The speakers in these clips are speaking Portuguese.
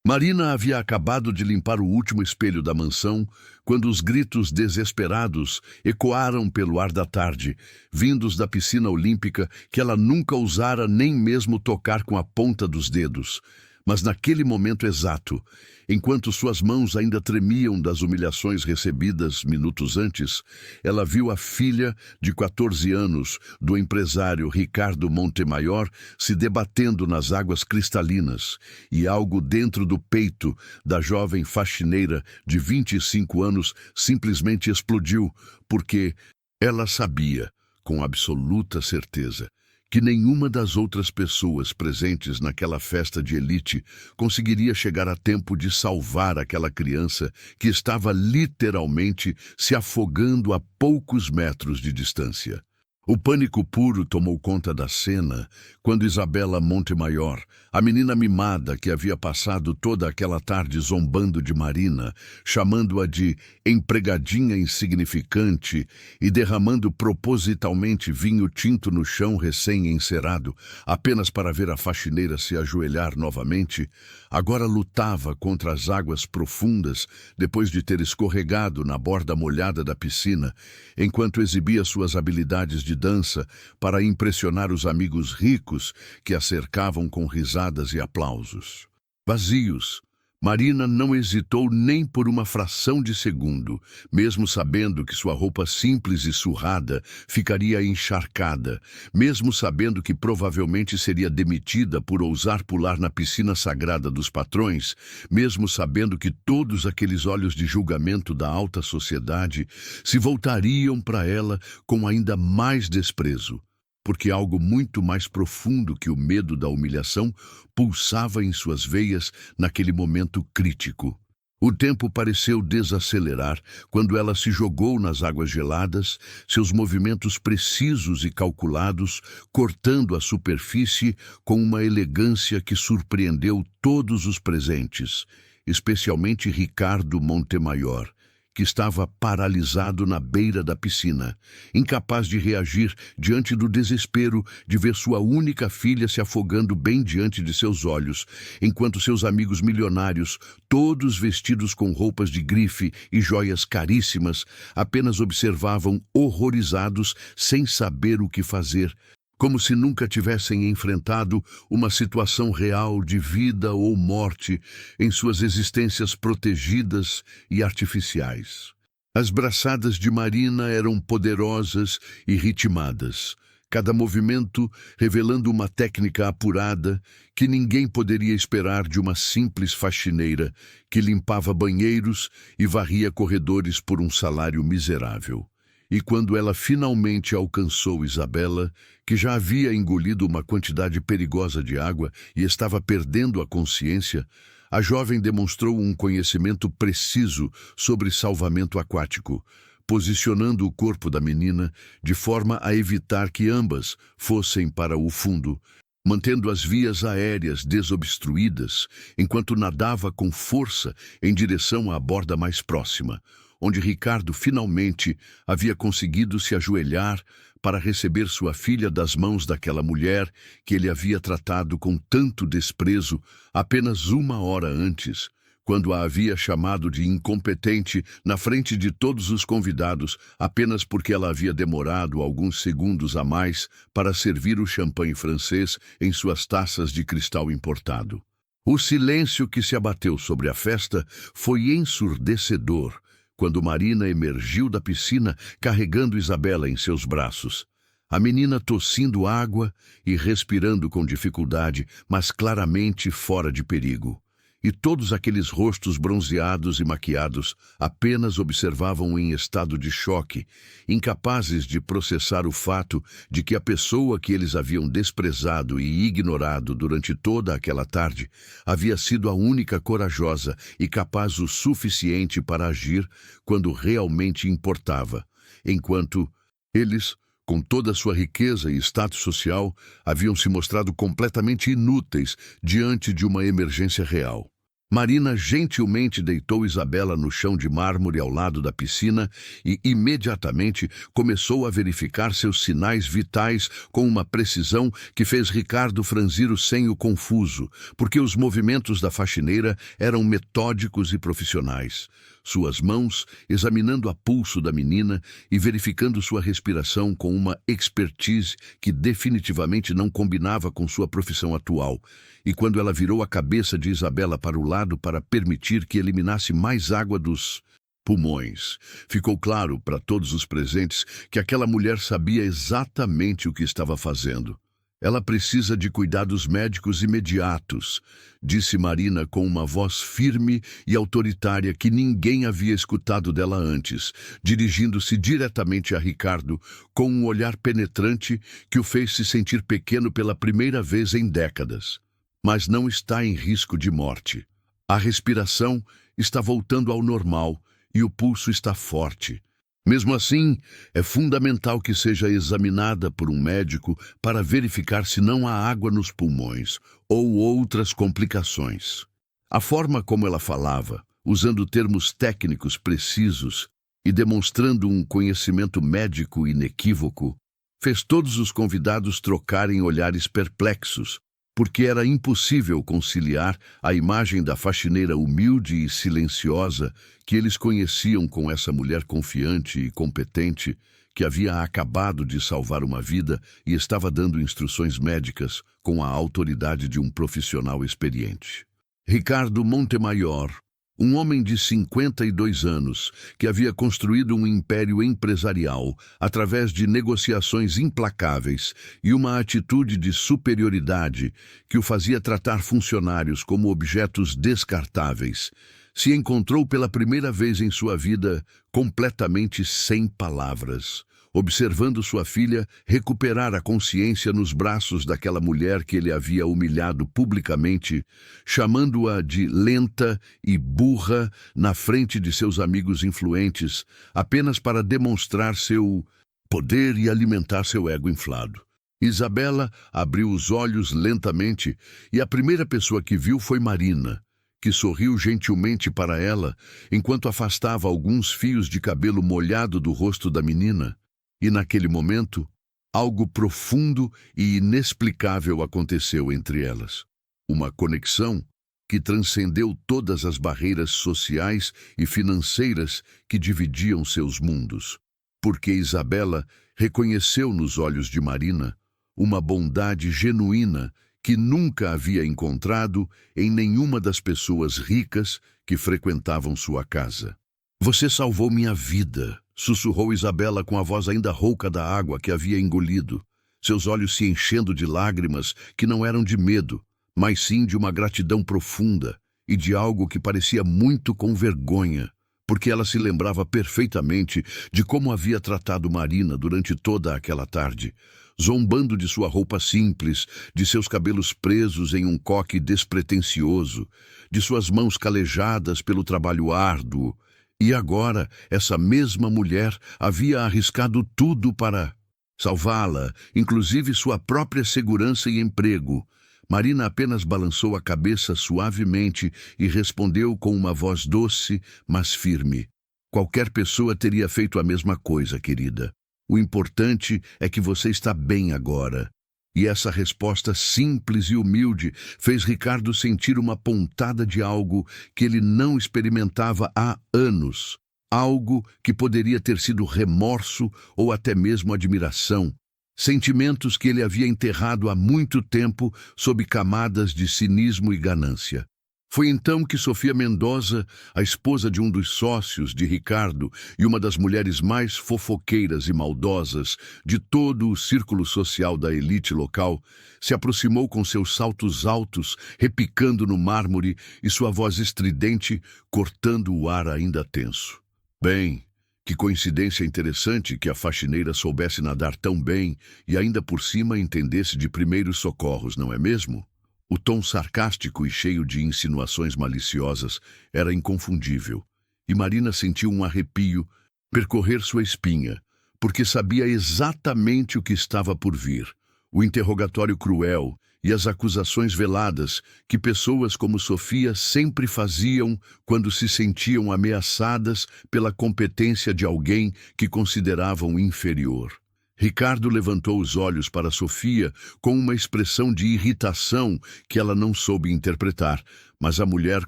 Marina havia acabado de limpar o último espelho da mansão quando os gritos desesperados ecoaram pelo ar da tarde, vindos da piscina olímpica que ela nunca ousara nem mesmo tocar com a ponta dos dedos. Mas naquele momento exato, enquanto suas mãos ainda tremiam das humilhações recebidas minutos antes, ela viu a filha de 14 anos do empresário Ricardo Montemayor se debatendo nas águas cristalinas, e algo dentro do peito da jovem faxineira de 25 anos simplesmente explodiu, porque ela sabia, com absoluta certeza, que nenhuma das outras pessoas presentes naquela festa de elite conseguiria chegar a tempo de salvar aquela criança que estava literalmente se afogando a poucos metros de distância. O pânico puro tomou conta da cena quando Isabela Montemayor, a menina mimada que havia passado toda aquela tarde zombando de Marina, chamando-a de empregadinha insignificante e derramando propositalmente vinho tinto no chão recém-encerado, apenas para ver a faxineira se ajoelhar novamente, agora lutava contra as águas profundas depois de ter escorregado na borda molhada da piscina, enquanto exibia suas habilidades de dança para impressionar os amigos ricos que a cercavam com risadas e aplausos. Vazios, Marina não hesitou nem por uma fração de segundo, mesmo sabendo que sua roupa simples e surrada ficaria encharcada, mesmo sabendo que provavelmente seria demitida por ousar pular na piscina sagrada dos patrões, mesmo sabendo que todos aqueles olhos de julgamento da alta sociedade se voltariam para ela com ainda mais desprezo, porque algo muito mais profundo que o medo da humilhação pulsava em suas veias naquele momento crítico. O tempo pareceu desacelerar quando ela se jogou nas águas geladas, seus movimentos precisos e calculados cortando a superfície com uma elegância que surpreendeu todos os presentes, especialmente Ricardo Montemayor, que estava paralisado na beira da piscina, incapaz de reagir diante do desespero de ver sua única filha se afogando bem diante de seus olhos, enquanto seus amigos milionários, todos vestidos com roupas de grife e joias caríssimas, apenas observavam horrorizados sem saber o que fazer, como se nunca tivessem enfrentado uma situação real de vida ou morte em suas existências protegidas e artificiais. As braçadas de Marina eram poderosas e ritmadas, cada movimento revelando uma técnica apurada que ninguém poderia esperar de uma simples faxineira que limpava banheiros e varria corredores por um salário miserável. E quando ela finalmente alcançou Isabela, que já havia engolido uma quantidade perigosa de água e estava perdendo a consciência, a jovem demonstrou um conhecimento preciso sobre salvamento aquático, posicionando o corpo da menina de forma a evitar que ambas fossem para o fundo, mantendo as vias aéreas desobstruídas, enquanto nadava com força em direção à borda mais próxima, onde Ricardo finalmente havia conseguido se ajoelhar para receber sua filha das mãos daquela mulher que ele havia tratado com tanto desprezo apenas uma hora antes, quando a havia chamado de incompetente na frente de todos os convidados apenas porque ela havia demorado alguns segundos a mais para servir o champanhe francês em suas taças de cristal importado. O silêncio que se abateu sobre a festa foi ensurdecedor quando Marina emergiu da piscina carregando Isabela em seus braços. A menina tossindo água e respirando com dificuldade, mas claramente fora de perigo. E todos aqueles rostos bronzeados e maquiados apenas observavam em estado de choque, incapazes de processar o fato de que a pessoa que eles haviam desprezado e ignorado durante toda aquela tarde havia sido a única corajosa e capaz o suficiente para agir quando realmente importava, enquanto eles, com toda a sua riqueza e status social, haviam se mostrado completamente inúteis diante de uma emergência real. Marina gentilmente deitou Isabela no chão de mármore ao lado da piscina e imediatamente começou a verificar seus sinais vitais com uma precisão que fez Ricardo franzir o senho confuso, porque os movimentos da faxineira eram metódicos e profissionais. Suas mãos examinando a pulso da menina e verificando sua respiração com uma expertise que definitivamente não combinava com sua profissão atual. E quando ela virou a cabeça de Isabela para o lado para permitir que eliminasse mais água dos pulmões, ficou claro para todos os presentes que aquela mulher sabia exatamente o que estava fazendo. Ela precisa de cuidados médicos imediatos, disse Marina com uma voz firme e autoritária que ninguém havia escutado dela antes, dirigindo-se diretamente a Ricardo com um olhar penetrante que o fez se sentir pequeno pela primeira vez em décadas. Mas não está em risco de morte. A respiração está voltando ao normal e o pulso está forte. Mesmo assim, é fundamental que seja examinada por um médico para verificar se não há água nos pulmões ou outras complicações. A forma como ela falava, usando termos técnicos precisos e demonstrando um conhecimento médico inequívoco, fez todos os convidados trocarem olhares perplexos, porque era impossível conciliar a imagem da faxineira humilde e silenciosa que eles conheciam com essa mulher confiante e competente que havia acabado de salvar uma vida e estava dando instruções médicas com a autoridade de um profissional experiente. Ricardo Montemayor, um homem de 52 anos que havia construído um império empresarial através de negociações implacáveis e uma atitude de superioridade que o fazia tratar funcionários como objetos descartáveis, se encontrou pela primeira vez em sua vida completamente sem palavras, observando sua filha recuperar a consciência nos braços daquela mulher que ele havia humilhado publicamente, chamando-a de lenta e burra na frente de seus amigos influentes, apenas para demonstrar seu poder e alimentar seu ego inflado. Isabela abriu os olhos lentamente e a primeira pessoa que viu foi Marina, que sorriu gentilmente para ela enquanto afastava alguns fios de cabelo molhado do rosto da menina. E naquele momento, algo profundo e inexplicável aconteceu entre elas. Uma conexão que transcendeu todas as barreiras sociais e financeiras que dividiam seus mundos. Porque Isabela reconheceu nos olhos de Marina uma bondade genuína que nunca havia encontrado em nenhuma das pessoas ricas que frequentavam sua casa. "Você salvou minha vida", sussurrou Isabela com a voz ainda rouca da água que havia engolido, seus olhos se enchendo de lágrimas que não eram de medo, mas sim de uma gratidão profunda e de algo que parecia muito com vergonha, porque ela se lembrava perfeitamente de como havia tratado Marina durante toda aquela tarde, zombando de sua roupa simples, de seus cabelos presos em um coque despretensioso, de suas mãos calejadas pelo trabalho árduo. E agora, essa mesma mulher havia arriscado tudo para salvá-la, inclusive sua própria segurança e emprego. Marina apenas balançou a cabeça suavemente e respondeu com uma voz doce, mas firme: "Qualquer pessoa teria feito a mesma coisa, querida. O importante é que você está bem agora." E essa resposta simples e humilde fez Ricardo sentir uma pontada de algo que ele não experimentava há anos. Algo que poderia ter sido remorso ou até mesmo admiração. Sentimentos que ele havia enterrado há muito tempo sob camadas de cinismo e ganância. Foi então que Sofia Mendoza, a esposa de um dos sócios de Ricardo e uma das mulheres mais fofoqueiras e maldosas de todo o círculo social da elite local, se aproximou com seus saltos altos, repicando no mármore e sua voz estridente, cortando o ar ainda tenso. "Bem, que coincidência interessante que a faxineira soubesse nadar tão bem e ainda por cima entendesse de primeiros socorros, não é mesmo?" O tom sarcástico e cheio de insinuações maliciosas era inconfundível, e Marina sentiu um arrepio percorrer sua espinha, porque sabia exatamente o que estava por vir. O interrogatório cruel e as acusações veladas que pessoas como Sofia sempre faziam quando se sentiam ameaçadas pela competência de alguém que consideravam inferior. Ricardo levantou os olhos para Sofia com uma expressão de irritação que ela não soube interpretar, mas a mulher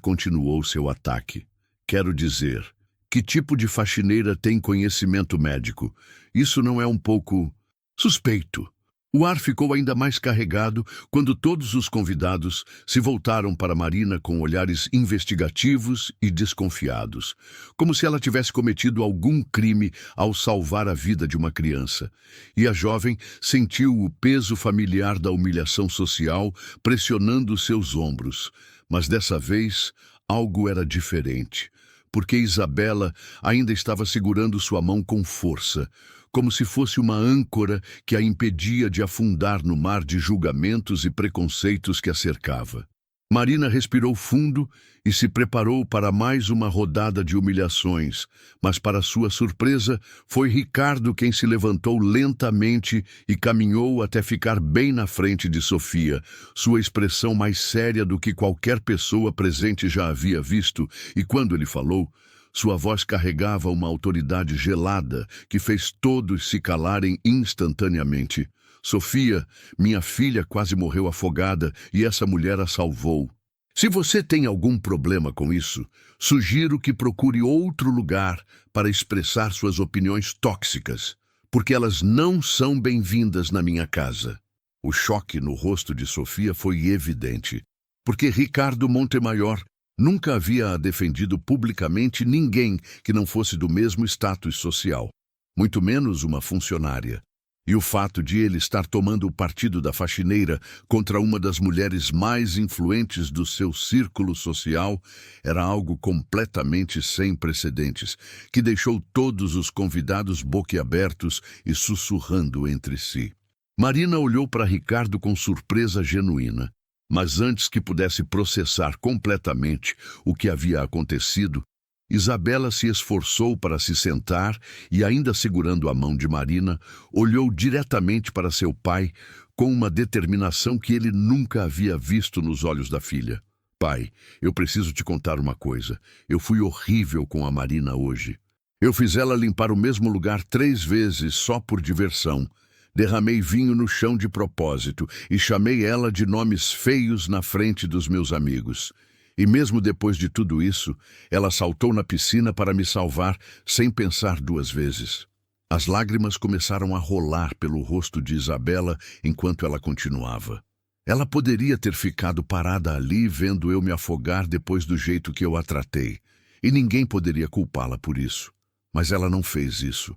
continuou seu ataque. Quero dizer, que tipo de faxineira tem conhecimento médico? Isso não é um pouco suspeito? O ar ficou ainda mais carregado quando todos os convidados se voltaram para Marina com olhares investigativos e desconfiados, como se ela tivesse cometido algum crime ao salvar a vida de uma criança. E a jovem sentiu o peso familiar da humilhação social pressionando seus ombros. Mas dessa vez, algo era diferente, porque Isabela ainda estava segurando sua mão com força, como se fosse uma âncora que a impedia de afundar no mar de julgamentos e preconceitos que a cercava. Marina respirou fundo e se preparou para mais uma rodada de humilhações, mas para sua surpresa, foi Ricardo quem se levantou lentamente e caminhou até ficar bem na frente de Sofia, sua expressão mais séria do que qualquer pessoa presente já havia visto, e quando ele falou, sua voz carregava uma autoridade gelada que fez todos se calarem instantaneamente. Sofia, minha filha quase morreu afogada e essa mulher a salvou. Se você tem algum problema com isso, sugiro que procure outro lugar para expressar suas opiniões tóxicas, porque elas não são bem-vindas na minha casa. O choque no rosto de Sofia foi evidente, porque Ricardo Montemayor nunca havia defendido publicamente ninguém que não fosse do mesmo status social, muito menos uma funcionária. E o fato de ele estar tomando o partido da faxineira contra uma das mulheres mais influentes do seu círculo social era algo completamente sem precedentes, que deixou todos os convidados boquiabertos e sussurrando entre si. Marina olhou para Ricardo com surpresa genuína. Mas antes que pudesse processar completamente o que havia acontecido, Isabela se esforçou para se sentar e, ainda segurando a mão de Marina, olhou diretamente para seu pai com uma determinação que ele nunca havia visto nos olhos da filha. Pai, eu preciso te contar uma coisa. Eu fui horrível com a Marina hoje. Eu fiz ela limpar o mesmo lugar 3 vezes só por diversão. Derramei vinho no chão de propósito e chamei ela de nomes feios na frente dos meus amigos. E mesmo depois de tudo isso, ela saltou na piscina para me salvar sem pensar 2 vezes. As lágrimas começaram a rolar pelo rosto de Isabela enquanto ela continuava. Ela poderia ter ficado parada ali vendo eu me afogar depois do jeito que eu a tratei, e ninguém poderia culpá-la por isso. Mas ela não fez isso.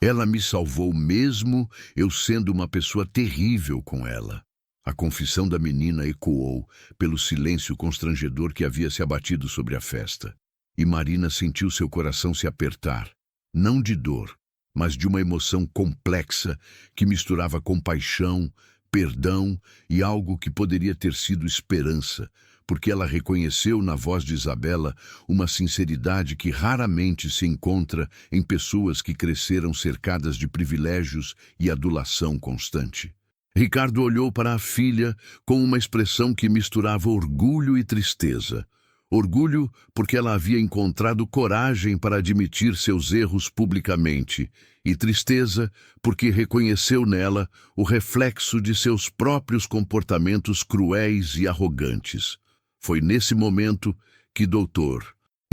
Ela me salvou mesmo eu sendo uma pessoa terrível com ela. A confissão da menina ecoou pelo silêncio constrangedor que havia se abatido sobre a festa. E Marina sentiu seu coração se apertar, não de dor, mas de uma emoção complexa que misturava compaixão, perdão e algo que poderia ter sido esperança, porque ela reconheceu na voz de Isabela uma sinceridade que raramente se encontra em pessoas que cresceram cercadas de privilégios e adulação constante. Ricardo olhou para a filha com uma expressão que misturava orgulho e tristeza. Orgulho porque ela havia encontrado coragem para admitir seus erros publicamente, e tristeza porque reconheceu nela o reflexo de seus próprios comportamentos cruéis e arrogantes. Foi nesse momento que Dr.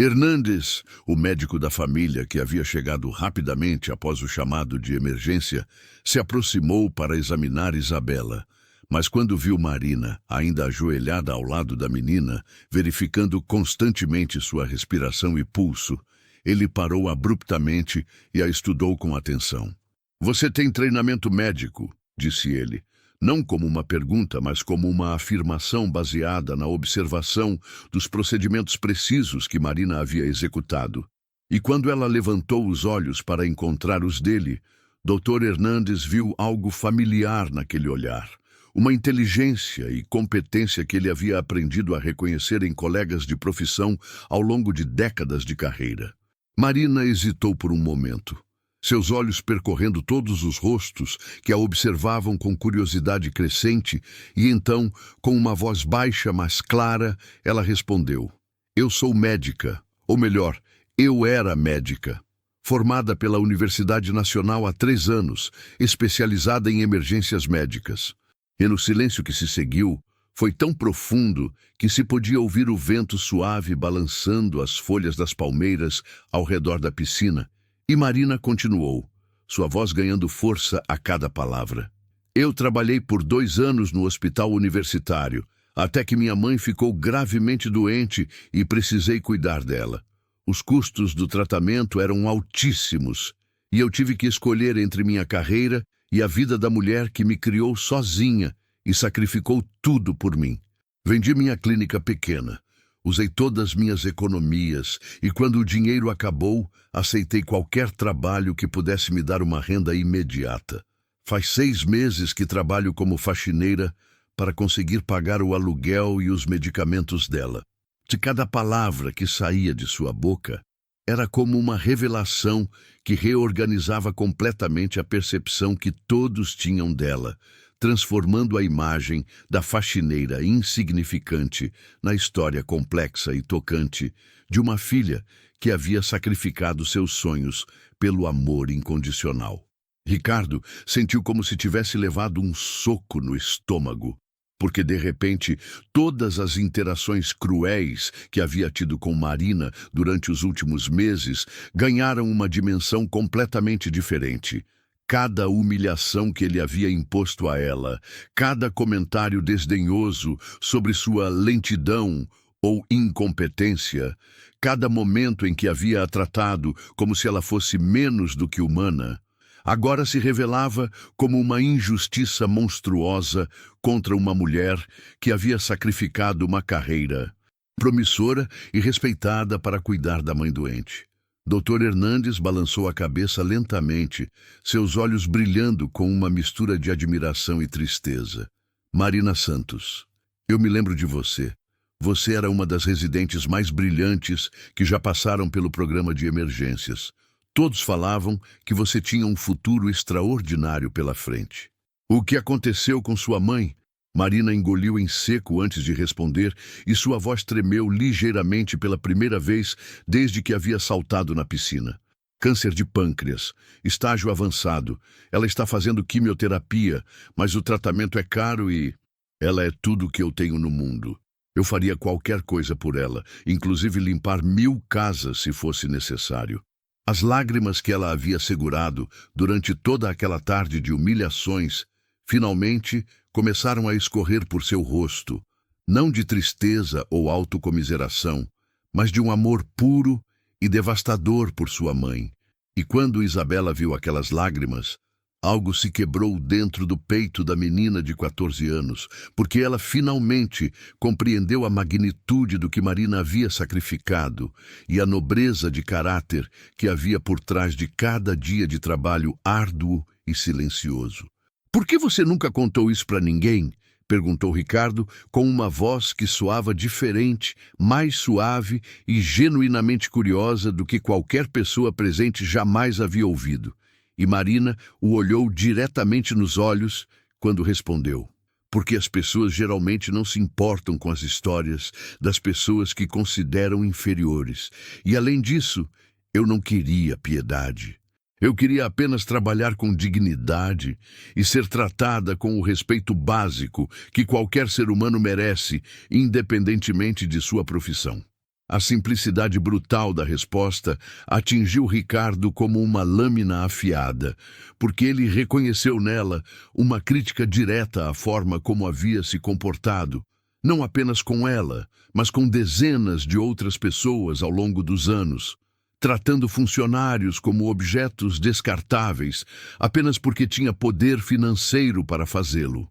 Hernandes, o médico da família que havia chegado rapidamente após o chamado de emergência, se aproximou para examinar Isabela. Mas quando viu Marina, ainda ajoelhada ao lado da menina, verificando constantemente sua respiração e pulso, ele parou abruptamente e a estudou com atenção. "Você tem treinamento médico", disse ele. Não como uma pergunta, mas como uma afirmação baseada na observação dos procedimentos precisos que Marina havia executado. E quando ela levantou os olhos para encontrar os dele, Dr. Hernandes viu algo familiar naquele olhar. Uma inteligência e competência que ele havia aprendido a reconhecer em colegas de profissão ao longo de décadas de carreira. Marina hesitou por um momento. seus olhos percorrendo todos os rostos que a observavam com curiosidade crescente, e então, com uma voz baixa, mas clara, ela respondeu: "Eu sou médica, ou melhor, eu era médica. Formada pela Universidade Nacional há 3 anos, especializada em emergências médicas." E no silêncio que se seguiu, foi tão profundo que se podia ouvir o vento suave balançando as folhas das palmeiras ao redor da piscina. E Marina continuou, sua voz ganhando força a cada palavra. "Eu trabalhei por 2 anos no hospital universitário, até que minha mãe ficou gravemente doente e precisei cuidar dela. Os custos do tratamento eram altíssimos, e eu tive que escolher entre minha carreira e a vida da mulher que me criou sozinha e sacrificou tudo por mim. Vendi minha clínica pequena, usei todas minhas economias e quando o dinheiro acabou, aceitei qualquer trabalho que pudesse me dar uma renda imediata. Faz 6 meses que trabalho como faxineira para conseguir pagar o aluguel e os medicamentos dela." De cada palavra que saía de sua boca, era como uma revelação que reorganizava completamente a percepção que todos tinham dela, transformando a imagem da faxineira insignificante na história complexa e tocante de uma filha que havia sacrificado seus sonhos pelo amor incondicional. Ricardo sentiu como se tivesse levado um soco no estômago, porque de repente todas as interações cruéis que havia tido com Marina durante os últimos meses ganharam uma dimensão completamente diferente. Cada humilhação que ele havia imposto a ela, cada comentário desdenhoso sobre sua lentidão ou incompetência, cada momento em que havia a tratado como se ela fosse menos do que humana, agora se revelava como uma injustiça monstruosa contra uma mulher que havia sacrificado uma carreira promissora e respeitada para cuidar da mãe doente. Dr. Hernandes balançou a cabeça lentamente, seus olhos brilhando com uma mistura de admiração e tristeza. "Marina Santos, eu me lembro de você. Você era uma das residentes mais brilhantes que já passaram pelo programa de emergências. Todos falavam que você tinha um futuro extraordinário pela frente." "O que aconteceu com sua mãe?" Marina engoliu em seco antes de responder e sua voz tremeu ligeiramente pela primeira vez desde que havia saltado na piscina. "Câncer de pâncreas, estágio avançado. Ela está fazendo quimioterapia, mas o tratamento é caro e ela é tudo o que eu tenho no mundo. Eu faria qualquer coisa por ela, inclusive limpar 1000 casas se fosse necessário." As lágrimas que ela havia segurado durante toda aquela tarde de humilhações, finalmente começaram a escorrer por seu rosto, não de tristeza ou autocomiseração, mas de um amor puro e devastador por sua mãe. E quando Isabela viu aquelas lágrimas, algo se quebrou dentro do peito da menina de 14 anos, porque ela finalmente compreendeu a magnitude do que Marina havia sacrificado e a nobreza de caráter que havia por trás de cada dia de trabalho árduo e silencioso. "Por que você nunca contou isso para ninguém?" perguntou Ricardo, com uma voz que soava diferente, mais suave e genuinamente curiosa do que qualquer pessoa presente jamais havia ouvido. E Marina o olhou diretamente nos olhos quando respondeu: "Porque as pessoas geralmente não se importam com as histórias das pessoas que consideram inferiores. E além disso, eu não queria piedade. Eu queria apenas trabalhar com dignidade e ser tratada com o respeito básico que qualquer ser humano merece, independentemente de sua profissão." A simplicidade brutal da resposta atingiu Ricardo como uma lâmina afiada, porque ele reconheceu nela uma crítica direta à forma como havia se comportado, não apenas com ela, mas com dezenas de outras pessoas ao longo dos anos, tratando funcionários como objetos descartáveis apenas porque tinha poder financeiro para fazê-lo.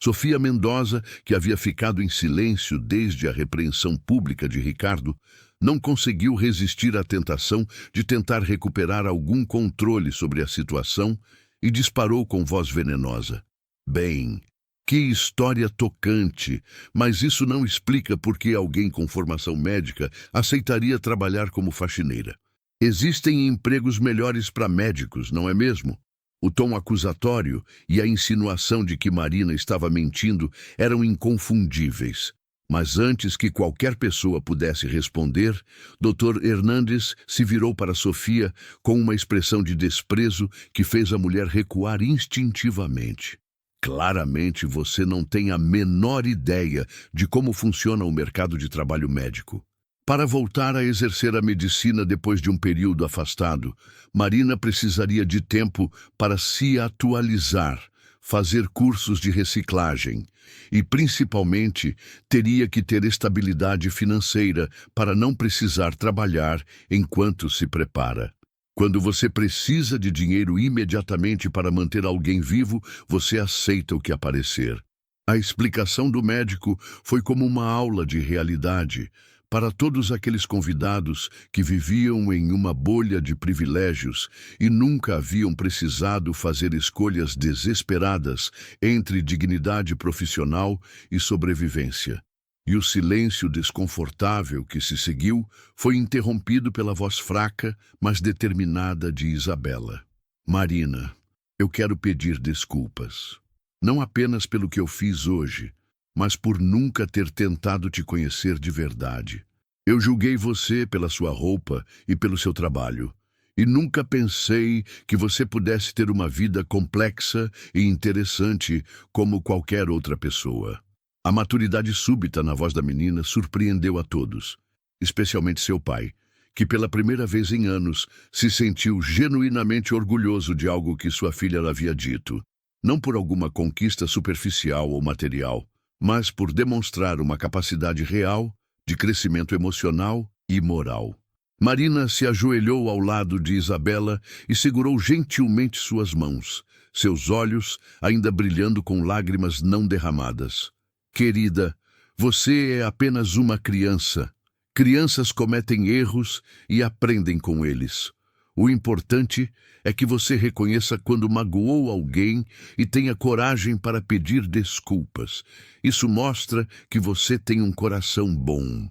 Sofia Mendoza, que havia ficado em silêncio desde a repreensão pública de Ricardo, não conseguiu resistir à tentação de tentar recuperar algum controle sobre a situação e disparou com voz venenosa: "Bem, que história tocante, mas isso não explica por que alguém com formação médica aceitaria trabalhar como faxineira. Existem empregos melhores para médicos, não é mesmo? O tom acusatório e a insinuação de que Marina estava mentindo eram inconfundíveis. Mas antes que qualquer pessoa pudesse responder, Dr. Hernandes se virou para Sofia com uma expressão de desprezo que fez a mulher recuar instintivamente. Claramente você não tem a menor ideia de como funciona o mercado de trabalho médico. Para voltar a exercer a medicina depois de um período afastado, Marina precisaria de tempo para se atualizar, fazer cursos de reciclagem e, principalmente, teria que ter estabilidade financeira para não precisar trabalhar enquanto se prepara. Quando você precisa de dinheiro imediatamente para manter alguém vivo, você aceita o que aparecer. A explicação do médico foi como uma aula de realidade para todos aqueles convidados que viviam em uma bolha de privilégios e nunca haviam precisado fazer escolhas desesperadas entre dignidade profissional e sobrevivência. E o silêncio desconfortável que se seguiu foi interrompido pela voz fraca, mas determinada de Isabela. Marina, eu quero pedir desculpas. Não apenas pelo que eu fiz hoje, mas por nunca ter tentado te conhecer de verdade. Eu julguei você pela sua roupa e pelo seu trabalho, e nunca pensei que você pudesse ter uma vida complexa e interessante como qualquer outra pessoa. A maturidade súbita na voz da menina surpreendeu a todos, especialmente seu pai, que pela primeira vez em anos se sentiu genuinamente orgulhoso de algo que sua filha lhe havia dito, não por alguma conquista superficial ou material, mas por demonstrar uma capacidade real de crescimento emocional e moral. Marina se ajoelhou ao lado de Isabela e segurou gentilmente suas mãos, seus olhos ainda brilhando com lágrimas não derramadas. Querida, você é apenas uma criança. Crianças cometem erros e aprendem com eles. O importante é que você reconheça quando magoou alguém e tenha coragem para pedir desculpas. Isso mostra que você tem um coração bom.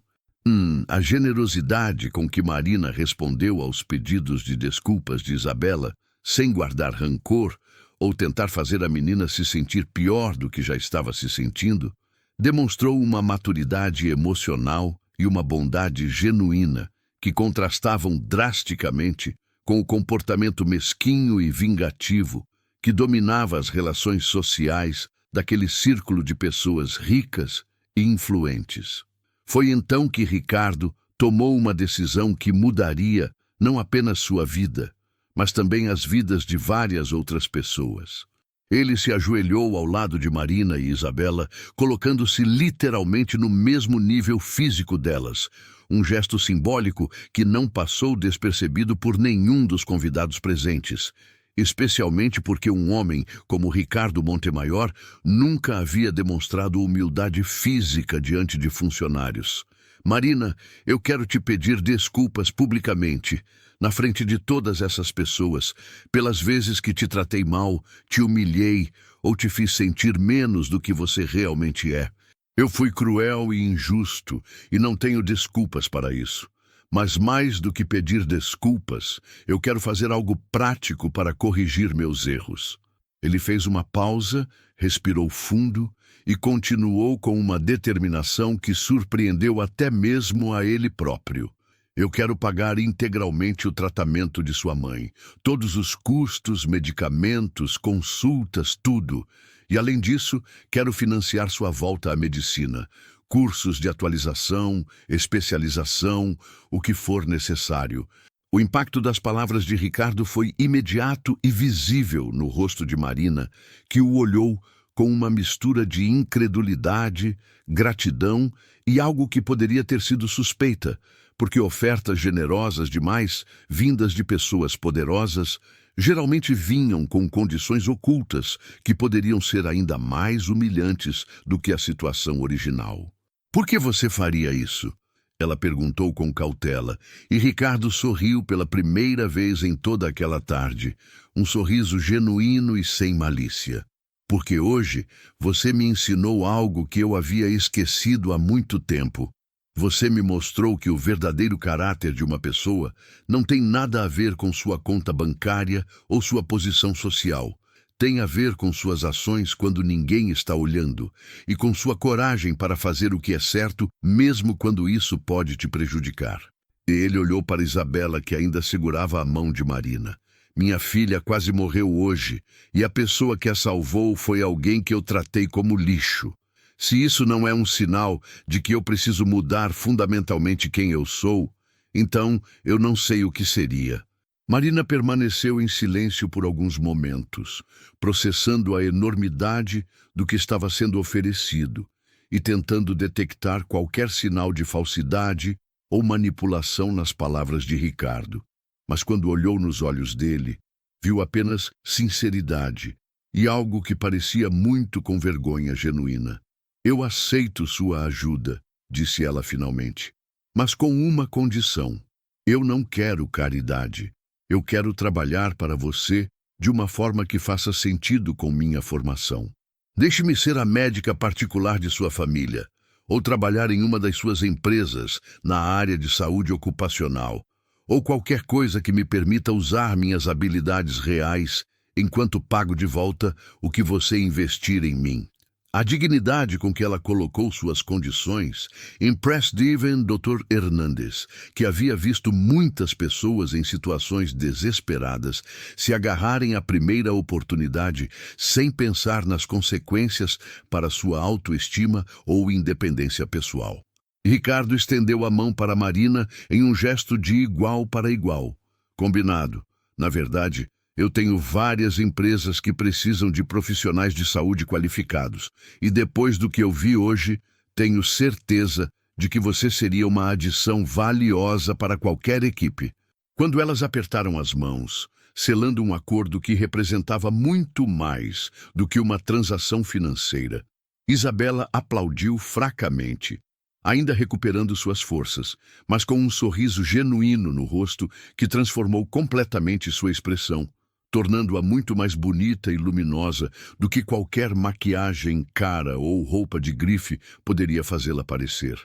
A generosidade com que Marina respondeu aos pedidos de desculpas de Isabela, sem guardar rancor ou tentar fazer a menina se sentir pior do que já estava se sentindo, demonstrou uma maturidade emocional e uma bondade genuína que contrastavam drasticamente com o comportamento mesquinho e vingativo que dominava as relações sociais daquele círculo de pessoas ricas e influentes. Foi então que Ricardo tomou uma decisão que mudaria não apenas sua vida, mas também as vidas de várias outras pessoas. Ele se ajoelhou ao lado de Marina e Isabela, colocando-se literalmente no mesmo nível físico delas, um gesto simbólico que não passou despercebido por nenhum dos convidados presentes, especialmente porque um homem como Ricardo Montemaior nunca havia demonstrado humildade física diante de funcionários. Marina, eu quero te pedir desculpas publicamente, na frente de todas essas pessoas, pelas vezes que te tratei mal, te humilhei ou te fiz sentir menos do que você realmente é. Eu fui cruel e injusto e não tenho desculpas para isso. Mas mais do que pedir desculpas, eu quero fazer algo prático para corrigir meus erros. Ele fez uma pausa, respirou fundo e continuou com uma determinação que surpreendeu até mesmo a ele próprio. Eu quero pagar integralmente o tratamento de sua mãe, todos os custos, medicamentos, consultas, tudo. E, além disso, quero financiar sua volta à medicina, cursos de atualização, especialização, o que for necessário. O impacto das palavras de Ricardo foi imediato e visível no rosto de Marina, que o olhou com uma mistura de incredulidade, gratidão e algo que poderia ter sido suspeita, porque ofertas generosas demais, vindas de pessoas poderosas, geralmente vinham com condições ocultas que poderiam ser ainda mais humilhantes do que a situação original. Por que você faria isso? Ela perguntou com cautela, e Ricardo sorriu pela primeira vez em toda aquela tarde, um sorriso genuíno e sem malícia. Porque hoje você me ensinou algo que eu havia esquecido há muito tempo. Você me mostrou que o verdadeiro caráter de uma pessoa não tem nada a ver com sua conta bancária ou sua posição social. Tem a ver com suas ações quando ninguém está olhando e com sua coragem para fazer o que é certo, mesmo quando isso pode te prejudicar. E ele olhou para Isabela, que ainda segurava a mão de Marina. Minha filha quase morreu hoje, e a pessoa que a salvou foi alguém que eu tratei como lixo. Se isso não é um sinal de que eu preciso mudar fundamentalmente quem eu sou, então eu não sei o que seria. Marina permaneceu em silêncio por alguns momentos, processando a enormidade do que estava sendo oferecido e tentando detectar qualquer sinal de falsidade ou manipulação nas palavras de Ricardo. Mas quando olhou nos olhos dele, viu apenas sinceridade e algo que parecia muito com vergonha genuína. Eu aceito sua ajuda, disse ela finalmente, mas com uma condição. Eu não quero caridade. Eu quero trabalhar para você de uma forma que faça sentido com minha formação. Deixe-me ser a médica particular de sua família, ou trabalhar em uma das suas empresas na área de saúde ocupacional, ou qualquer coisa que me permita usar minhas habilidades reais enquanto pago de volta o que você investir em mim. A dignidade com que ela colocou suas condições impressed even Dr. Hernandes, que havia visto muitas pessoas em situações desesperadas se agarrarem à primeira oportunidade sem pensar nas consequências para sua autoestima ou independência pessoal. Ricardo estendeu a mão para Marina em um gesto de igual para igual. Combinado. Na verdade, eu tenho várias empresas que precisam de profissionais de saúde qualificados. E depois do que eu vi hoje, tenho certeza de que você seria uma adição valiosa para qualquer equipe. Quando elas apertaram as mãos, selando um acordo que representava muito mais do que uma transação financeira, Isabela aplaudiu fracamente, ainda recuperando suas forças, mas com um sorriso genuíno no rosto que transformou completamente sua expressão, tornando-a muito mais bonita e luminosa do que qualquer maquiagem cara ou roupa de grife poderia fazê-la parecer.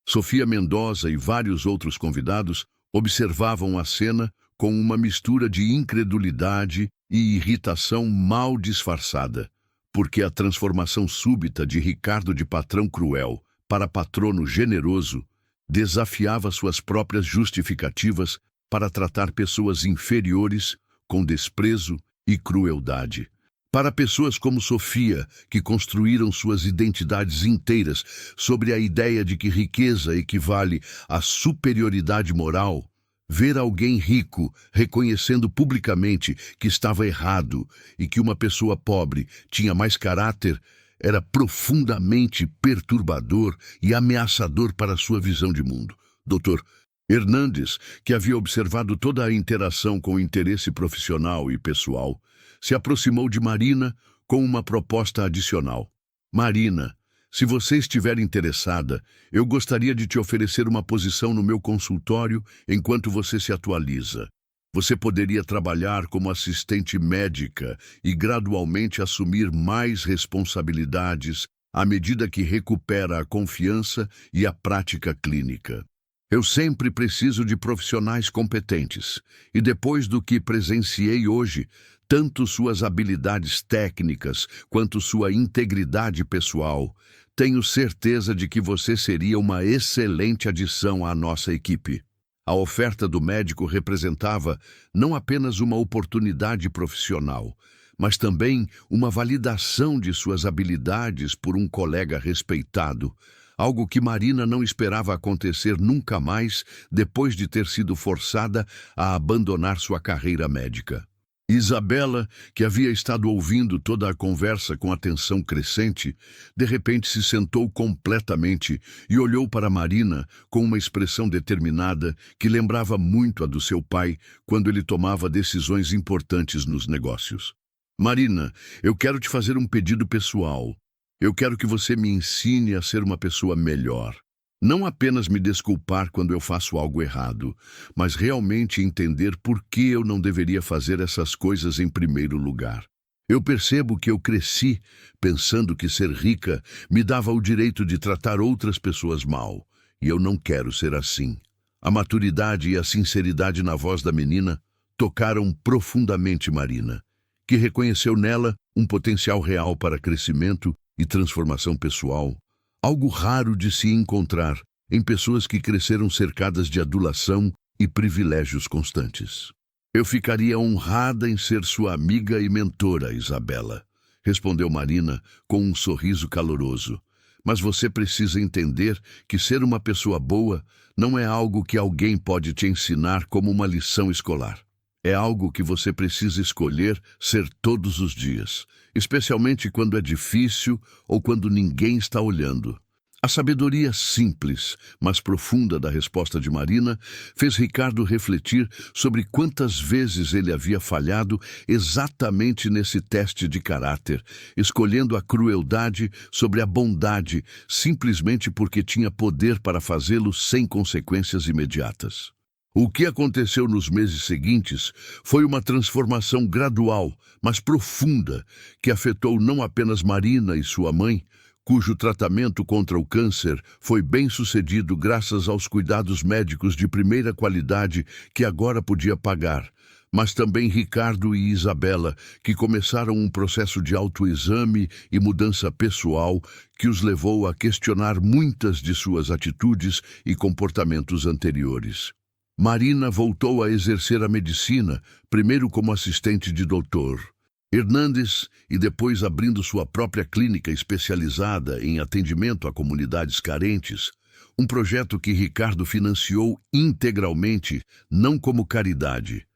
Sofia Mendoza e vários outros convidados observavam a cena com uma mistura de incredulidade e irritação mal disfarçada, porque a transformação súbita de Ricardo de patrão cruel para patrono generoso desafiava suas próprias justificativas para tratar pessoas inferiores com desprezo e crueldade. Para pessoas como Sofia, que construíram suas identidades inteiras sobre a ideia de que riqueza equivale à superioridade moral, ver alguém rico reconhecendo publicamente que estava errado e que uma pessoa pobre tinha mais caráter era profundamente perturbador e ameaçador para sua visão de mundo. Dr. Hernandes, que havia observado toda a interação com interesse profissional e pessoal, se aproximou de Marina com uma proposta adicional. Marina, se você estiver interessada, eu gostaria de te oferecer uma posição no meu consultório enquanto você se atualiza. Você poderia trabalhar como assistente médica e gradualmente assumir mais responsabilidades à medida que recupera a confiança e a prática clínica. Eu sempre preciso de profissionais competentes, e depois do que presenciei hoje, tanto suas habilidades técnicas quanto sua integridade pessoal, tenho certeza de que você seria uma excelente adição à nossa equipe. A oferta do médico representava não apenas uma oportunidade profissional, mas também uma validação de suas habilidades por um colega respeitado, algo que Marina não esperava acontecer nunca mais depois de ter sido forçada a abandonar sua carreira médica. Isabela, que havia estado ouvindo toda a conversa com atenção crescente, de repente se sentou completamente e olhou para Marina com uma expressão determinada que lembrava muito a do seu pai quando ele tomava decisões importantes nos negócios. Marina, eu quero te fazer um pedido pessoal. Eu quero que você me ensine a ser uma pessoa melhor. Não apenas me desculpar quando eu faço algo errado, mas realmente entender por que eu não deveria fazer essas coisas em primeiro lugar. Eu percebo que eu cresci pensando que ser rica me dava o direito de tratar outras pessoas mal, e eu não quero ser assim. A maturidade e a sinceridade na voz da menina tocaram profundamente Marina, que reconheceu nela um potencial real para crescimento e transformação pessoal, algo raro de se encontrar em pessoas que cresceram cercadas de adulação e privilégios constantes. Eu ficaria honrada em ser sua amiga e mentora, Isabela, respondeu Marina com um sorriso caloroso. Mas você precisa entender que ser uma pessoa boa não é algo que alguém pode te ensinar como uma lição escolar. É algo que você precisa escolher ser todos os dias, especialmente quando é difícil ou quando ninguém está olhando. A sabedoria simples, mas profunda da resposta de Marina fez Ricardo refletir sobre quantas vezes ele havia falhado exatamente nesse teste de caráter, escolhendo a crueldade sobre a bondade, simplesmente porque tinha poder para fazê-lo sem consequências imediatas. O que aconteceu nos meses seguintes foi uma transformação gradual, mas profunda, que afetou não apenas Marina e sua mãe, cujo tratamento contra o câncer foi bem sucedido graças aos cuidados médicos de primeira qualidade que agora podia pagar, mas também Ricardo e Isabela, que começaram um processo de autoexame e mudança pessoal que os levou a questionar muitas de suas atitudes e comportamentos anteriores. Marina voltou a exercer a medicina, primeiro como assistente de doutor Hernandes e depois abrindo sua própria clínica especializada em atendimento a comunidades carentes, um projeto que Ricardo financiou integralmente, não como caridade,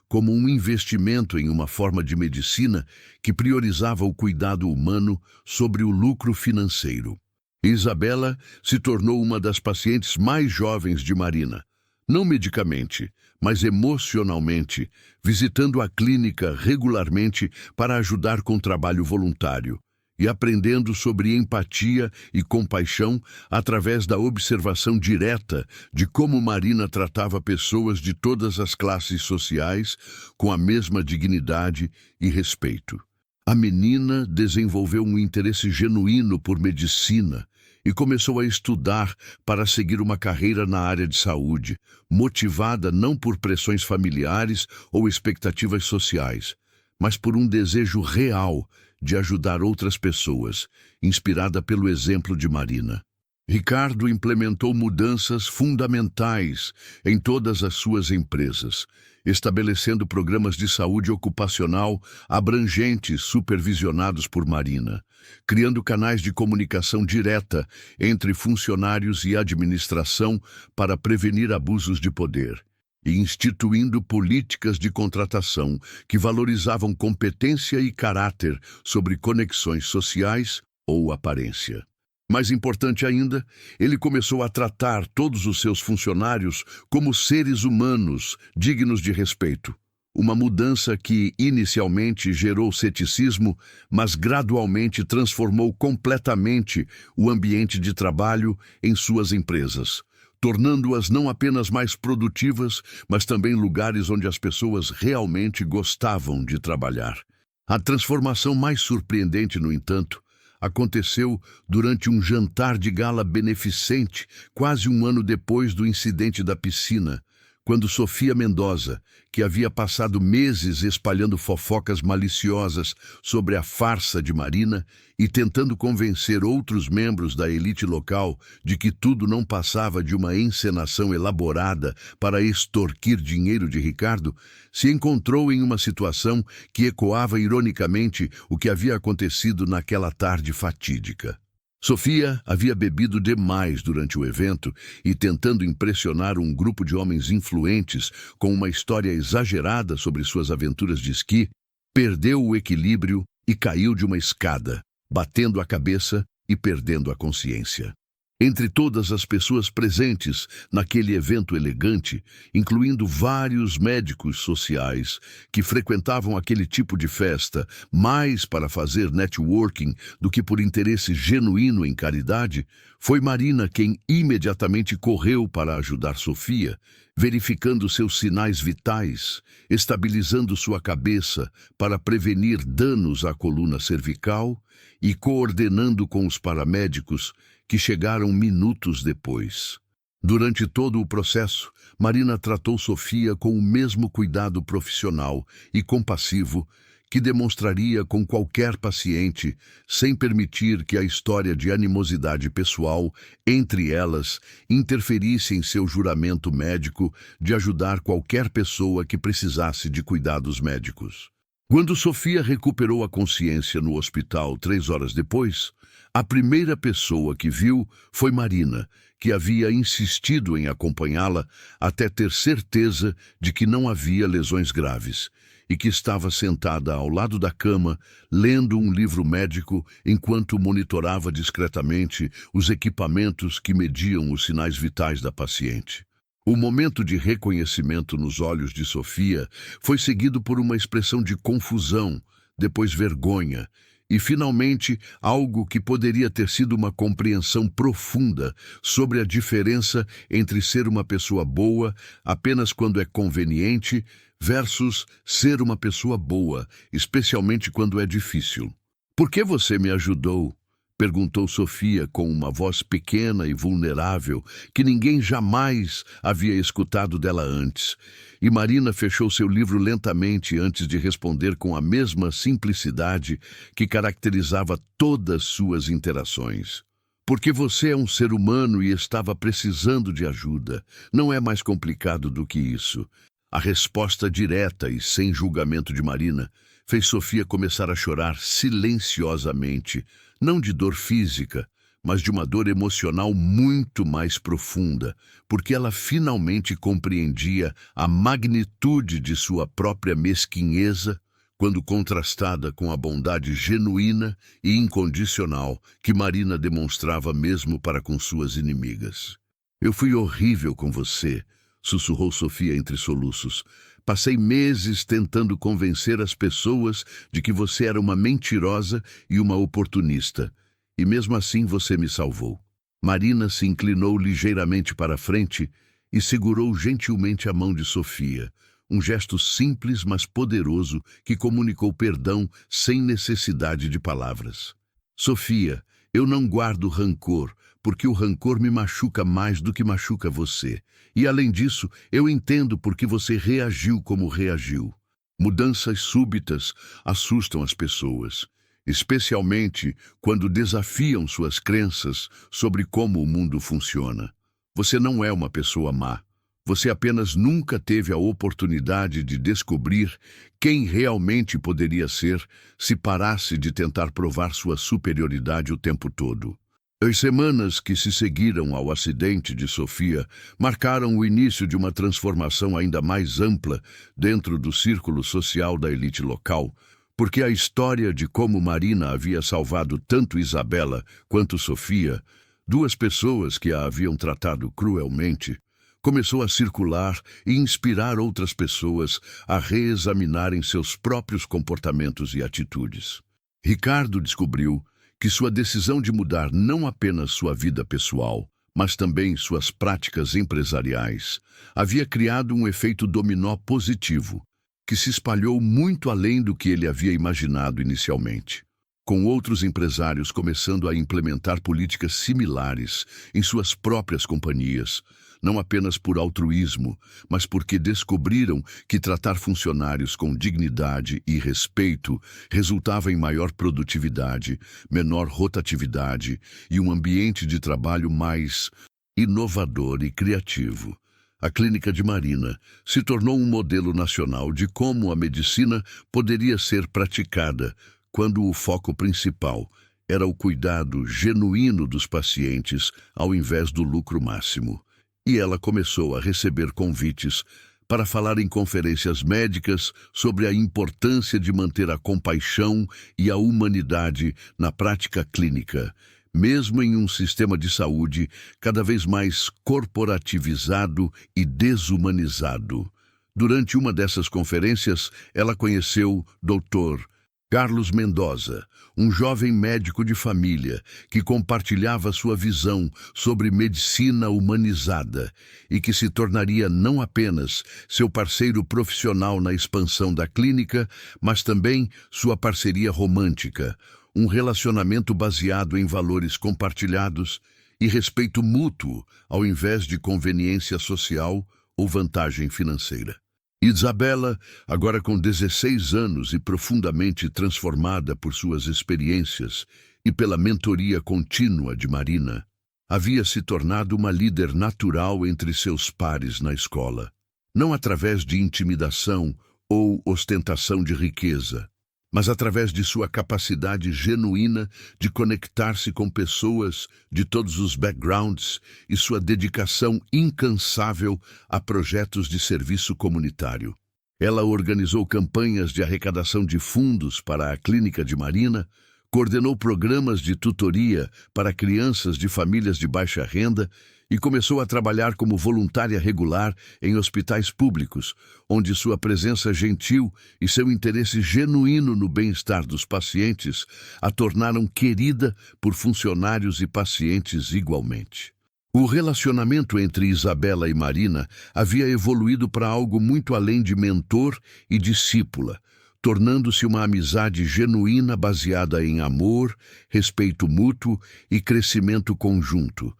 como um investimento em uma forma de medicina que priorizava o cuidado humano sobre o lucro financeiro. Isabela se tornou uma das pacientes mais jovens de Marina, não medicamente, mas emocionalmente, visitando a clínica regularmente para ajudar com trabalho voluntário e aprendendo sobre empatia e compaixão através da observação direta de como Marina tratava pessoas de todas as classes sociais com a mesma dignidade e respeito. A menina desenvolveu um interesse genuíno por medicina e começou a estudar para seguir uma carreira na área de saúde, motivada não por pressões familiares ou expectativas sociais, mas por um desejo real de ajudar outras pessoas, inspirada pelo exemplo de Marina. Ricardo implementou mudanças fundamentais em todas as suas empresas, estabelecendo programas de saúde ocupacional abrangentes supervisionados por Marina, criando canais de comunicação direta entre funcionários e administração para prevenir abusos de poder, e instituindo políticas de contratação que valorizavam competência e caráter sobre conexões sociais ou aparência. Mais importante ainda, ele começou a tratar todos os seus funcionários como seres humanos dignos de respeito. Uma mudança que inicialmente gerou ceticismo, mas gradualmente transformou completamente o ambiente de trabalho em suas empresas, tornando-as não apenas mais produtivas, mas também lugares onde as pessoas realmente gostavam de trabalhar. A transformação mais surpreendente, no entanto, aconteceu durante um jantar de gala beneficente, quase um ano depois do incidente da piscina, quando Sofia Mendoza, que havia passado meses espalhando fofocas maliciosas sobre a farsa de Marina e tentando convencer outros membros da elite local de que tudo não passava de uma encenação elaborada para extorquir dinheiro de Ricardo, se encontrou em uma situação que ecoava ironicamente o que havia acontecido naquela tarde fatídica. Sofia havia bebido demais durante o evento e, tentando impressionar um grupo de homens influentes com uma história exagerada sobre suas aventuras de esqui, perdeu o equilíbrio e caiu de uma escada, batendo a cabeça e perdendo a consciência. Entre todas as pessoas presentes naquele evento elegante, incluindo vários médicos sociais que frequentavam aquele tipo de festa mais para fazer networking do que por interesse genuíno em caridade, foi Marina quem imediatamente correu para ajudar Sofia, verificando seus sinais vitais, estabilizando sua cabeça para prevenir danos à coluna cervical e coordenando com os paramédicos que chegaram minutos depois. Durante todo o processo, Marina tratou Sofia com o mesmo cuidado profissional e compassivo que demonstraria com qualquer paciente, sem permitir que a história de animosidade pessoal entre elas interferisse em seu juramento médico de ajudar qualquer pessoa que precisasse de cuidados médicos. Quando Sofia recuperou a consciência no hospital 3 horas depois, a primeira pessoa que viu foi Marina, que havia insistido em acompanhá-la até ter certeza de que não havia lesões graves, e que estava sentada ao lado da cama, lendo um livro médico enquanto monitorava discretamente os equipamentos que mediam os sinais vitais da paciente. O momento de reconhecimento nos olhos de Sofia foi seguido por uma expressão de confusão, depois vergonha, e finalmente algo que poderia ter sido uma compreensão profunda sobre a diferença entre ser uma pessoa boa apenas quando é conveniente versus ser uma pessoa boa, especialmente quando é difícil. "Por que você me ajudou?", perguntou Sofia com uma voz pequena e vulnerável que ninguém jamais havia escutado dela antes. E Marina fechou seu livro lentamente antes de responder com a mesma simplicidade que caracterizava todas suas interações. "Porque você é um ser humano e estava precisando de ajuda. Não é mais complicado do que isso." A resposta direta e sem julgamento de Marina fez Sofia começar a chorar silenciosamente, não de dor física, mas de uma dor emocional muito mais profunda, porque ela finalmente compreendia a magnitude de sua própria mesquinheza quando contrastada com a bondade genuína e incondicional que Marina demonstrava mesmo para com suas inimigas. "Eu fui horrível com você", sussurrou Sofia entre soluços. "Passei meses tentando convencer as pessoas de que você era uma mentirosa e uma oportunista. E mesmo assim você me salvou." Marina se inclinou ligeiramente para a frente e segurou gentilmente a mão de Sofia, um gesto simples mas poderoso que comunicou perdão sem necessidade de palavras. "Sofia, eu não guardo rancor, porque o rancor me machuca mais do que machuca você. E além disso, eu entendo por que você reagiu como reagiu. Mudanças súbitas assustam as pessoas, especialmente quando desafiam suas crenças sobre como o mundo funciona. Você não é uma pessoa má. Você apenas nunca teve a oportunidade de descobrir quem realmente poderia ser se parasse de tentar provar sua superioridade o tempo todo." As semanas que se seguiram ao acidente de Sofia marcaram o início de uma transformação ainda mais ampla dentro do círculo social da elite local, porque a história de como Marina havia salvado tanto Isabela quanto Sofia, duas pessoas que a haviam tratado cruelmente, começou a circular e inspirar outras pessoas a reexaminarem seus próprios comportamentos e atitudes. Ricardo descobriu que sua decisão de mudar não apenas sua vida pessoal, mas também suas práticas empresariais, havia criado um efeito dominó positivo, que se espalhou muito além do que ele havia imaginado inicialmente, com outros empresários começando a implementar políticas similares em suas próprias companhias, não apenas por altruísmo, mas porque descobriram que tratar funcionários com dignidade e respeito resultava em maior produtividade, menor rotatividade e um ambiente de trabalho mais inovador e criativo. A Clínica de Marina se tornou um modelo nacional de como a medicina poderia ser praticada quando o foco principal era o cuidado genuíno dos pacientes ao invés do lucro máximo. E ela começou a receber convites para falar em conferências médicas sobre a importância de manter a compaixão e a humanidade na prática clínica, mesmo em um sistema de saúde cada vez mais corporativizado e desumanizado. Durante uma dessas conferências, ela conheceu Dr. Carlos Mendoza, um jovem médico de família que compartilhava sua visão sobre medicina humanizada e que se tornaria não apenas seu parceiro profissional na expansão da clínica, mas também sua parceria romântica, um relacionamento baseado em valores compartilhados e respeito mútuo, ao invés de conveniência social ou vantagem financeira. Isabela, agora com 16 anos e profundamente transformada por suas experiências e pela mentoria contínua de Marina, havia se tornado uma líder natural entre seus pares na escola, não através de intimidação ou ostentação de riqueza, mas através de sua capacidade genuína de conectar-se com pessoas de todos os backgrounds e sua dedicação incansável a projetos de serviço comunitário. Ela organizou campanhas de arrecadação de fundos para a clínica de Marina, coordenou programas de tutoria para crianças de famílias de baixa renda e começou a trabalhar como voluntária regular em hospitais públicos, onde sua presença gentil e seu interesse genuíno no bem-estar dos pacientes a tornaram querida por funcionários e pacientes igualmente. O relacionamento entre Isabela e Marina havia evoluído para algo muito além de mentor e discípula, tornando-se uma amizade genuína baseada em amor, respeito mútuo e crescimento conjunto.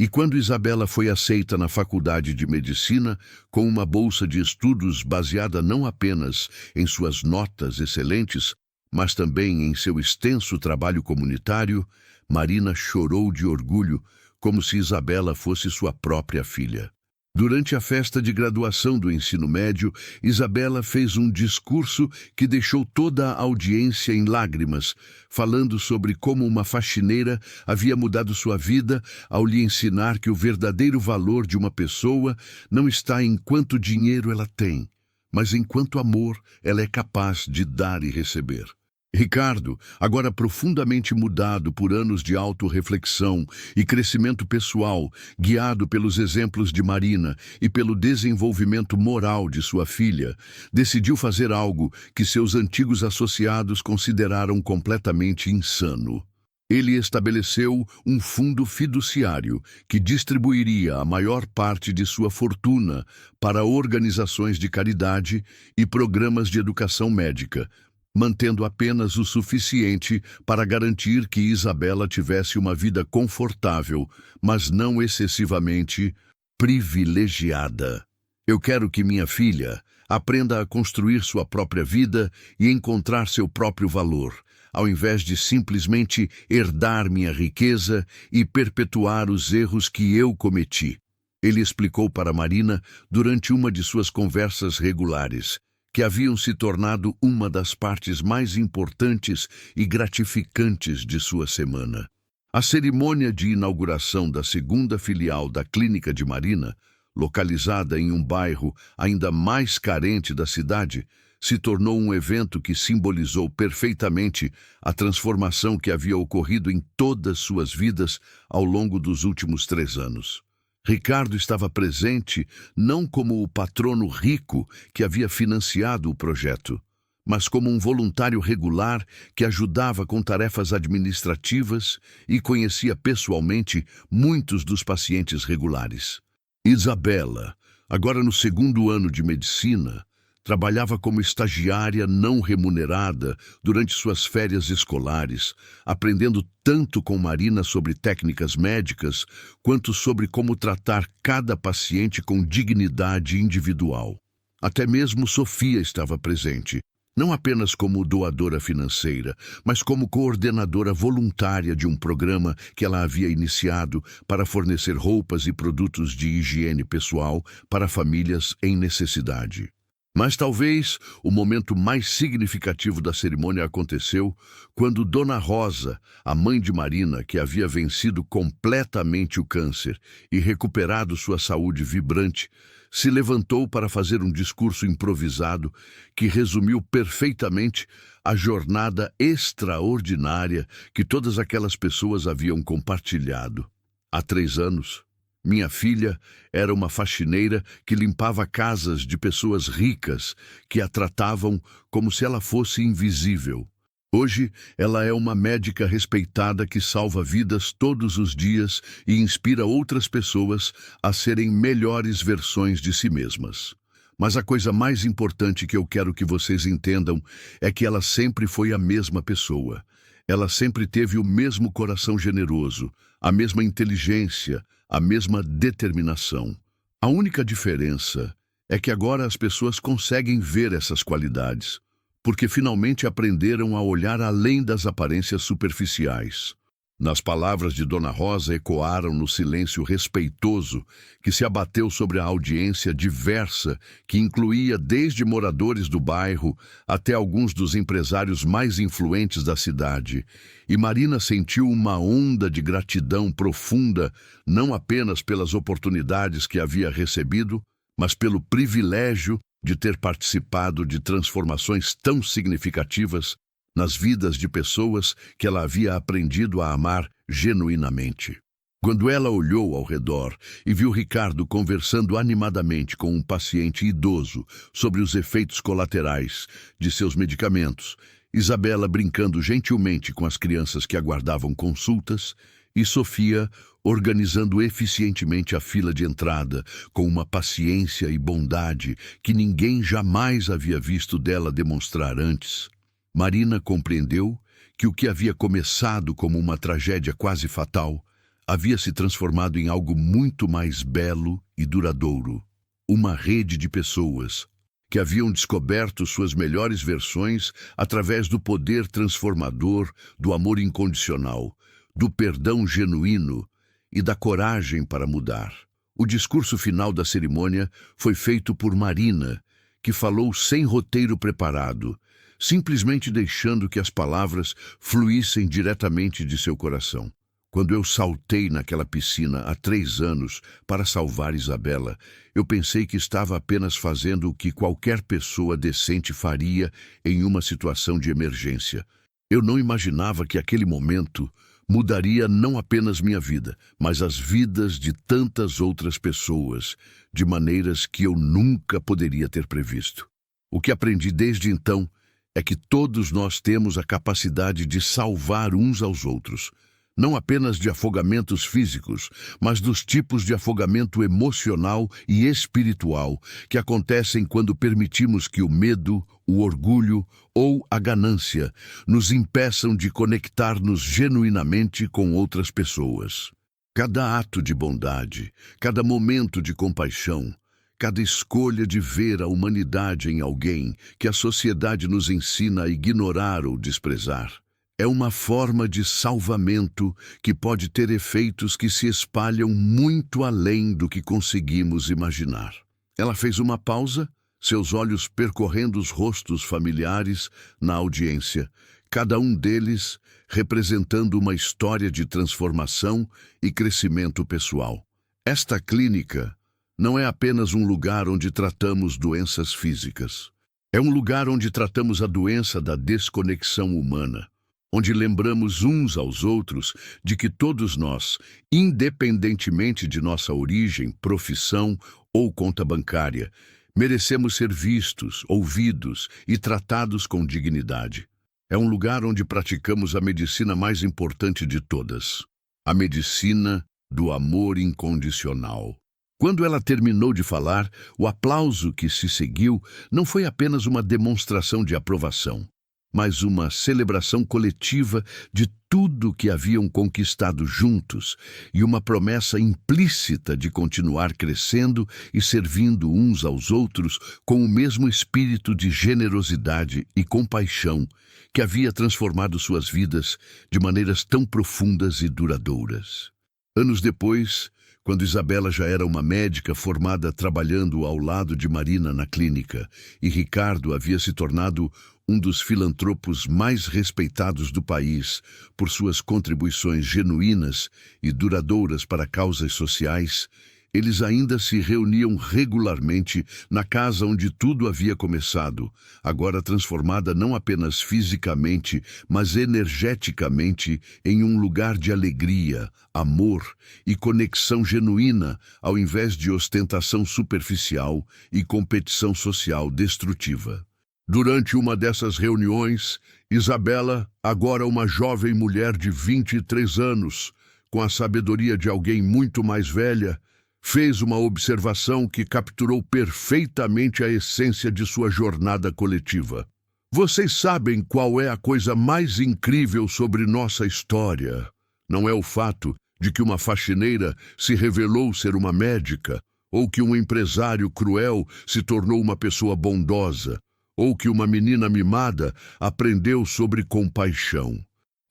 E quando Isabela foi aceita na Faculdade de Medicina com uma bolsa de estudos baseada não apenas em suas notas excelentes, mas também em seu extenso trabalho comunitário, Marina chorou de orgulho, como se Isabela fosse sua própria filha. Durante a festa de graduação do ensino médio, Isabela fez um discurso que deixou toda a audiência em lágrimas, falando sobre como uma faxineira havia mudado sua vida ao lhe ensinar que o verdadeiro valor de uma pessoa não está em quanto dinheiro ela tem, mas em quanto amor ela é capaz de dar e receber. Ricardo, agora profundamente mudado por anos de autorreflexão e crescimento pessoal, guiado pelos exemplos de Marina e pelo desenvolvimento moral de sua filha, decidiu fazer algo que seus antigos associados consideraram completamente insano. Ele estabeleceu um fundo fiduciário que distribuiria a maior parte de sua fortuna para organizações de caridade e programas de educação médica, mantendo apenas o suficiente para garantir que Isabela tivesse uma vida confortável, mas não excessivamente privilegiada. Eu quero que minha filha aprenda a construir sua própria vida e encontrar seu próprio valor, ao invés de simplesmente herdar minha riqueza e perpetuar os erros que eu cometi. Ele explicou para Marina durante uma de suas conversas regulares, que haviam se tornado uma das partes mais importantes e gratificantes de sua semana. A cerimônia de inauguração da segunda filial da Clínica de Marina, localizada em um bairro ainda mais carente da cidade, se tornou um evento que simbolizou perfeitamente a transformação que havia ocorrido em todas suas vidas ao longo dos últimos 3 anos. Ricardo estava presente não como o patrono rico que havia financiado o projeto, mas como um voluntário regular que ajudava com tarefas administrativas e conhecia pessoalmente muitos dos pacientes regulares. Isabela, agora no 2º ano de medicina, trabalhava como estagiária não remunerada durante suas férias escolares, aprendendo tanto com Marina sobre técnicas médicas, quanto sobre como tratar cada paciente com dignidade individual. Até mesmo Sofia estava presente, não apenas como doadora financeira, mas como coordenadora voluntária de um programa que ela havia iniciado para fornecer roupas e produtos de higiene pessoal para famílias em necessidade. Mas talvez o momento mais significativo da cerimônia aconteceu quando Dona Rosa, a mãe de Marina, que havia vencido completamente o câncer e recuperado sua saúde vibrante, se levantou para fazer um discurso improvisado que resumiu perfeitamente a jornada extraordinária que todas aquelas pessoas haviam compartilhado. Há 3 anos, minha filha era uma faxineira que limpava casas de pessoas ricas que a tratavam como se ela fosse invisível. Hoje, ela é uma médica respeitada que salva vidas todos os dias e inspira outras pessoas a serem melhores versões de si mesmas. Mas a coisa mais importante que eu quero que vocês entendam é que ela sempre foi a mesma pessoa. Ela sempre teve o mesmo coração generoso, a mesma inteligência, a mesma determinação. A única diferença é que agora as pessoas conseguem ver essas qualidades, porque finalmente aprenderam a olhar além das aparências superficiais. Nas palavras de Dona Rosa ecoaram no silêncio respeitoso que se abateu sobre a audiência diversa, que incluía desde moradores do bairro até alguns dos empresários mais influentes da cidade. E Marina sentiu uma onda de gratidão profunda, não apenas pelas oportunidades que havia recebido, mas pelo privilégio de ter participado de transformações tão significativas nas vidas de pessoas que ela havia aprendido a amar genuinamente. Quando ela olhou ao redor e viu Ricardo conversando animadamente com um paciente idoso sobre os efeitos colaterais de seus medicamentos, Isabela brincando gentilmente com as crianças que aguardavam consultas e Sofia organizando eficientemente a fila de entrada com uma paciência e bondade que ninguém jamais havia visto dela demonstrar antes, Marina compreendeu que o que havia começado como uma tragédia quase fatal havia se transformado em algo muito mais belo e duradouro. Uma rede de pessoas que haviam descoberto suas melhores versões através do poder transformador, do amor incondicional, do perdão genuíno e da coragem para mudar. O discurso final da cerimônia foi feito por Marina, que falou sem roteiro preparado, simplesmente deixando que as palavras fluíssem diretamente de seu coração. Quando eu saltei naquela piscina há 3 anos para salvar Isabela, eu pensei que estava apenas fazendo o que qualquer pessoa decente faria em uma situação de emergência. Eu não imaginava que aquele momento mudaria não apenas minha vida, mas as vidas de tantas outras pessoas, de maneiras que eu nunca poderia ter previsto. O que aprendi desde então é que todos nós temos a capacidade de salvar uns aos outros, não apenas de afogamentos físicos, mas dos tipos de afogamento emocional e espiritual que acontecem quando permitimos que o medo, o orgulho ou a ganância nos impeçam de conectar-nos genuinamente com outras pessoas. Cada ato de bondade, cada momento de compaixão, cada escolha de ver a humanidade em alguém que a sociedade nos ensina a ignorar ou desprezar, é uma forma de salvamento que pode ter efeitos que se espalham muito além do que conseguimos imaginar. Ela fez uma pausa, seus olhos percorrendo os rostos familiares na audiência, cada um deles representando uma história de transformação e crescimento pessoal. Esta clínica não é apenas um lugar onde tratamos doenças físicas. É um lugar onde tratamos a doença da desconexão humana, onde lembramos uns aos outros de que todos nós, independentemente de nossa origem, profissão ou conta bancária, merecemos ser vistos, ouvidos e tratados com dignidade. É um lugar onde praticamos a medicina mais importante de todas, a medicina do amor incondicional. Quando ela terminou de falar, o aplauso que se seguiu não foi apenas uma demonstração de aprovação, mas uma celebração coletiva de tudo que haviam conquistado juntos e uma promessa implícita de continuar crescendo e servindo uns aos outros com o mesmo espírito de generosidade e compaixão que havia transformado suas vidas de maneiras tão profundas e duradouras. Anos depois, quando Isabela já era uma médica formada trabalhando ao lado de Marina na clínica, e Ricardo havia se tornado um dos filantropos mais respeitados do país por suas contribuições genuínas e duradouras para causas sociais, eles ainda se reuniam regularmente na casa onde tudo havia começado, agora transformada não apenas fisicamente, mas energeticamente em um lugar de alegria, amor e conexão genuína, ao invés de ostentação superficial e competição social destrutiva. Durante uma dessas reuniões, Isabela, agora uma jovem mulher de 23 anos, com a sabedoria de alguém muito mais velha, fez uma observação que capturou perfeitamente a essência de sua jornada coletiva. Vocês sabem qual é a coisa mais incrível sobre nossa história? Não é o fato de que uma faxineira se revelou ser uma médica, ou que um empresário cruel se tornou uma pessoa bondosa, ou que uma menina mimada aprendeu sobre compaixão.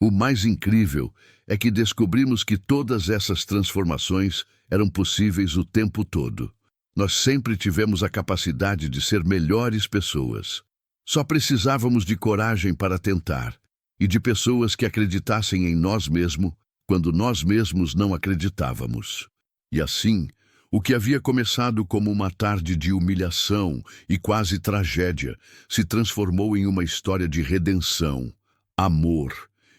O mais incrível é que descobrimos que todas essas transformações eram possíveis o tempo todo. Nós sempre tivemos a capacidade de ser melhores pessoas. Só precisávamos de coragem para tentar, e de pessoas que acreditassem em nós mesmos quando nós mesmos não acreditávamos. E assim, o que havia começado como uma tarde de humilhação e quase tragédia se transformou em uma história de redenção, amor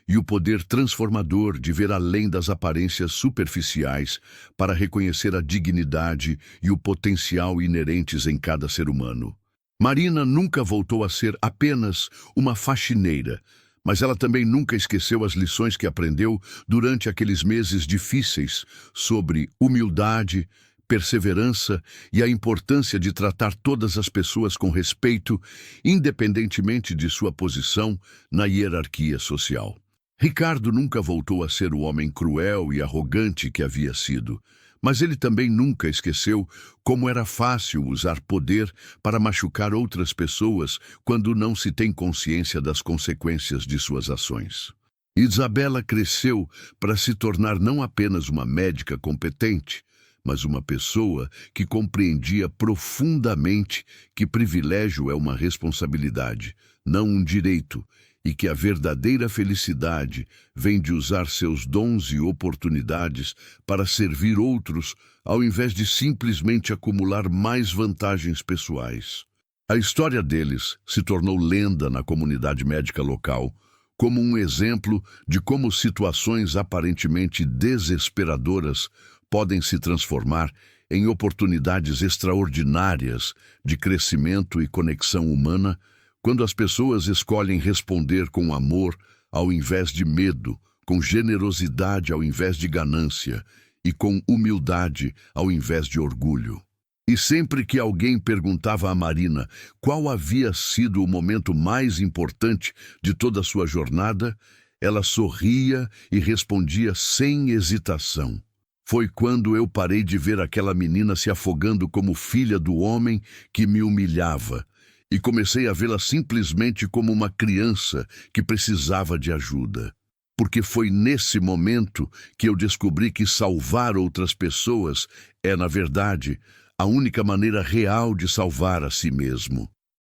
e o poder transformador de ver além das aparências superficiais para reconhecer a dignidade e o potencial inerentes em cada ser humano. Marina nunca voltou a ser apenas uma faxineira, mas ela também nunca esqueceu as lições que aprendeu durante aqueles meses difíceis sobre humildade, perseverança e a importância de tratar todas as pessoas com respeito, independentemente de sua posição na hierarquia social. Ricardo nunca voltou a ser o homem cruel e arrogante que havia sido, mas ele também nunca esqueceu como era fácil usar poder para machucar outras pessoas quando não se tem consciência das consequências de suas ações. Isabela cresceu para se tornar não apenas uma médica competente, mas uma pessoa que compreendia profundamente que privilégio é uma responsabilidade, não um direito, e que a verdadeira felicidade vem de usar seus dons e oportunidades para servir outros, ao invés de simplesmente acumular mais vantagens pessoais. A história deles se tornou lenda na comunidade médica local, como um exemplo de como situações aparentemente desesperadoras podem se transformar em oportunidades extraordinárias de crescimento e conexão humana, quando as pessoas escolhem responder com amor ao invés de medo, com generosidade ao invés de ganância e com humildade ao invés de orgulho. E sempre que alguém perguntava a Marina qual havia sido o momento mais importante de toda a sua jornada, ela sorria e respondia sem hesitação: "Foi quando eu parei de ver aquela menina se afogando como filha do homem que me humilhava, e comecei a vê-la simplesmente como uma criança que precisava de ajuda. Porque foi nesse momento que eu descobri que salvar outras pessoas é, na verdade, a única maneira real de salvar a si mesmo."